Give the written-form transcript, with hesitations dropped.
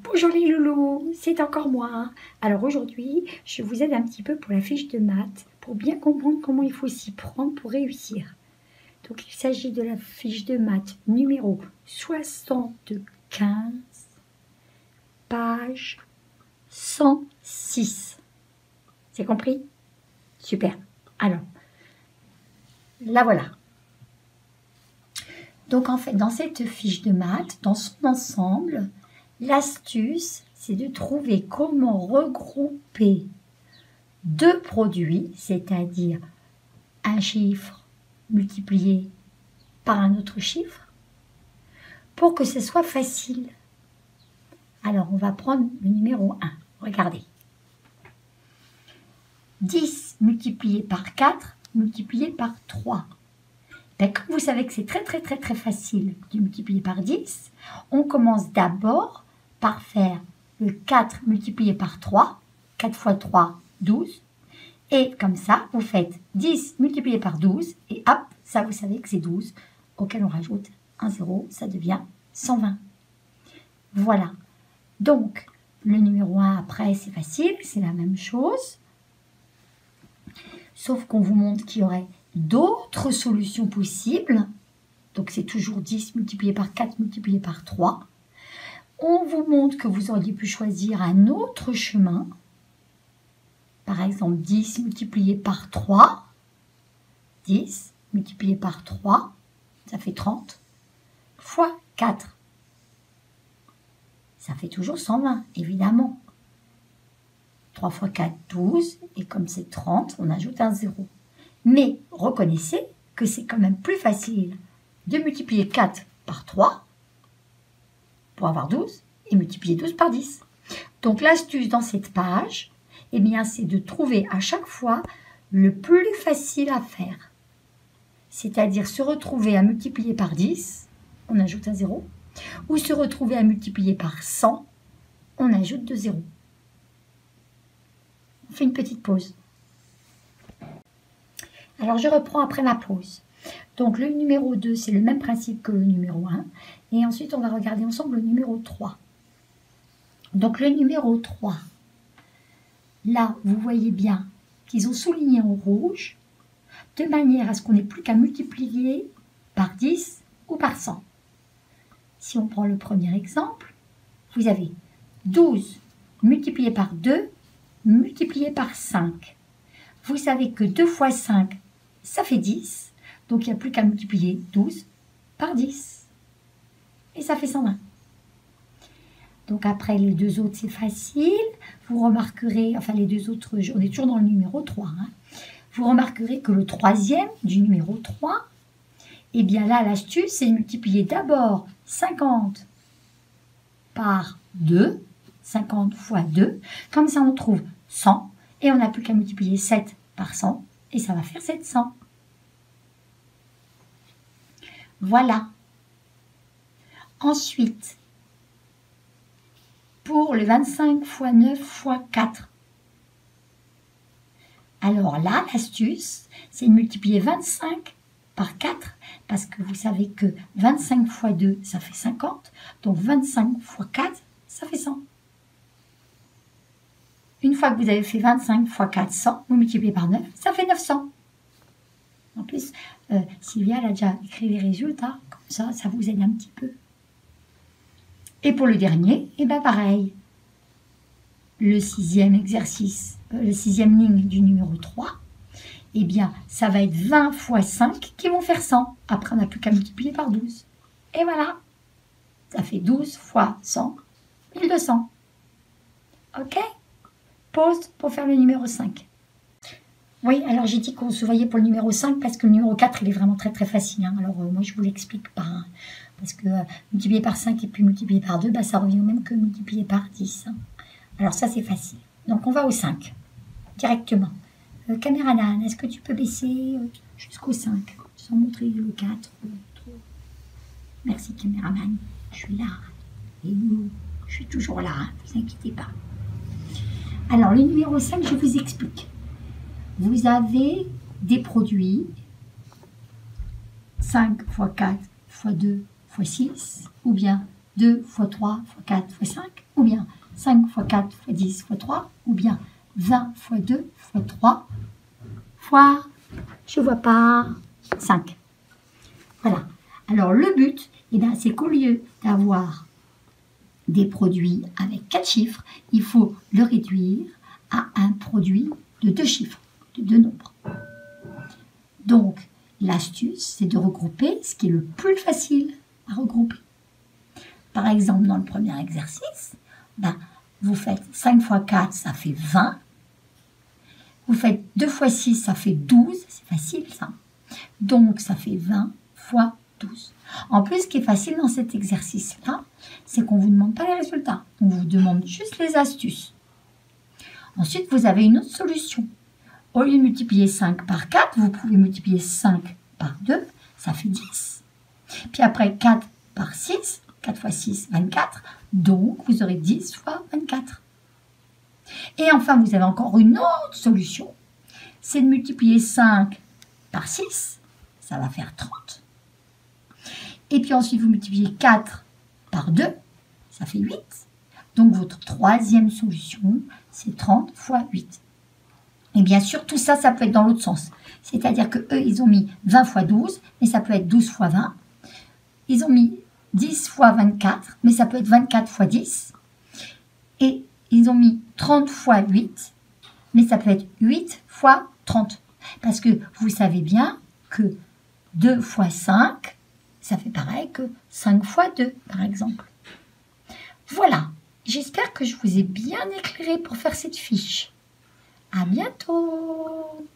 Bonjour les loulous, c'est encore moi. Alors aujourd'hui, je vous aide un petit peu pour la fiche de maths, pour bien comprendre comment il faut s'y prendre pour réussir. Donc il s'agit de la fiche de maths numéro 75, page 106. C'est compris? Super. Alors, la voilà. Donc en fait, dans cette fiche de maths, dans son ensemble, l'astuce, c'est de trouver comment regrouper deux produits, c'est-à-dire un chiffre multiplié par un autre chiffre, pour que ce soit facile. Alors, on va prendre le numéro 1. Regardez. 10 multiplié par 4 multiplié par 3. Ben, comme vous savez que c'est très facile de multiplier par 10, on commence d'abord par faire le 4 multiplié par 3, 4 fois 3, 12, et comme ça, vous faites 10 multiplié par 12, et hop, ça vous savez que c'est 12, auquel on rajoute un 0, ça devient 120. Voilà. Donc, le numéro 1 après, c'est facile, c'est la même chose, sauf qu'on vous montre qu'il y aurait d'autres solutions possibles. Donc, c'est toujours 10 multiplié par 4 multiplié par 3. On vous montre que vous auriez pu choisir un autre chemin. Par exemple, 10 multiplié par 3. 10 multiplié par 3, ça fait 30. Fois 4. Ça fait toujours 120, évidemment. 3 fois 4, 12. Et comme c'est 30, on ajoute un 0. Mais reconnaissez que c'est quand même plus facile de multiplier 4 par 3 pour avoir 12 et multiplier 12 par 10. Donc l'astuce dans cette page, eh bien, c'est de trouver à chaque fois le plus facile à faire. C'est-à-dire se retrouver à multiplier par 10, on ajoute un 0, ou se retrouver à multiplier par 100, on ajoute 2 zéros. On fait une petite pause. Alors, je reprends après ma pause. Donc, le numéro 2, c'est le même principe que le numéro 1. Et ensuite, on va regarder ensemble le numéro 3. Donc, le numéro 3, là, vous voyez bien qu'ils ont souligné en rouge, de manière à ce qu'on n'ait plus qu'à multiplier par 10 ou par 100. Si on prend le premier exemple, vous avez 12 multiplié par 2 multiplié par 5. Vous savez que 2 fois 5, ça fait 10. Donc, il n'y a plus qu'à multiplier 12 par 10. Et ça fait 120. Donc, après, les deux autres, c'est facile. Vous remarquerez, enfin, les deux autres, on est toujours dans le numéro 3. Vous remarquerez que le troisième du numéro 3, eh bien là, l'astuce, c'est de multiplier d'abord 50 par 2. 50 fois 2. Comme ça, on trouve 100. Et on n'a plus qu'à multiplier 7 par 100. Et ça va faire 700. Voilà. Ensuite, pour le 25 fois 9 fois 4. Alors là, l'astuce, c'est de multiplier 25 par 4, parce que vous savez que 25 fois 2, ça fait 50. Donc 25 fois 4, ça fait 100. Une fois que vous avez fait 25 fois 4, 100, vous multipliez par 9, ça fait 900. En plus, Sylvia elle a déjà écrit les résultats, comme ça, ça vous aide un petit peu. Et pour le dernier, eh bien pareil. Le sixième exercice, le sixième ligne du numéro 3, eh bien, ça va être 20 fois 5 qui vont faire 100. Après, on n'a plus qu'à multiplier par 12. Et voilà. Ça fait 12 fois 100, 1200. OK? Pause pour faire le numéro 5. Oui, alors j'ai dit qu'on se voyait pour le numéro 5 parce que le numéro 4, il est vraiment très facile. Alors, moi, je vous l'explique pas. Parce que multiplier par 5 et puis multiplier par 2, bah, ça revient au même que multiplier par 10. Alors, ça, c'est facile. Donc, on va au 5, directement. Caméraman, est-ce que tu peux baisser jusqu'au 5, sans montrer le 4 Merci, caméraman. Je suis là. Et nous, je suis toujours là, ne vous inquiétez pas. Alors, le numéro 5, je vous explique. Vous avez des produits 5 fois 4 fois 2 fois 6, ou bien 2 fois 3 fois 4 fois 5, ou bien 5 fois 4 fois 10 fois 3, ou bien 20 fois 2 fois 3 fois, je vois pas, 5. Voilà. Alors le but, eh bien, c'est qu'au lieu d'avoir des produits avec 4 chiffres, il faut le réduire à un produit de 2 chiffres, de 2 nombres. Donc, l'astuce, c'est de regrouper ce qui est le plus facile à regrouper. Par exemple, dans le premier exercice, vous faites 5 fois 4, ça fait 20. Vous faites 2 fois 6, ça fait 12. C'est facile, ça. Donc, ça fait 20 fois 12. En plus, ce qui est facile dans cet exercice-là, c'est qu'on ne vous demande pas les résultats. On vous demande juste les astuces. Ensuite, vous avez une autre solution. Au lieu de multiplier 5 par 4, vous pouvez multiplier 5 par 2, ça fait 10. Puis après, 4 par 6, 4 fois 6, 24. Donc, vous aurez 10 fois 24. Et enfin, vous avez encore une autre solution. C'est de multiplier 5 par 6, ça va faire 30. Et puis ensuite, vous multipliez 4 par 2, ça fait 8. Donc, votre troisième solution, c'est 30 fois 8. Et bien sûr, tout ça, ça peut être dans l'autre sens. C'est-à-dire qu'eux, ils ont mis 20 fois 12, mais ça peut être 12 fois 20. Ils ont mis 10 fois 24, mais ça peut être 24 fois 10. Et ils ont mis 30 fois 8, mais ça peut être 8 fois 30. Parce que vous savez bien que 2 fois 5, ça fait pareil que 5 fois 2, par exemple. Voilà, j'espère que je vous ai bien éclairé pour faire cette fiche. À bientôt!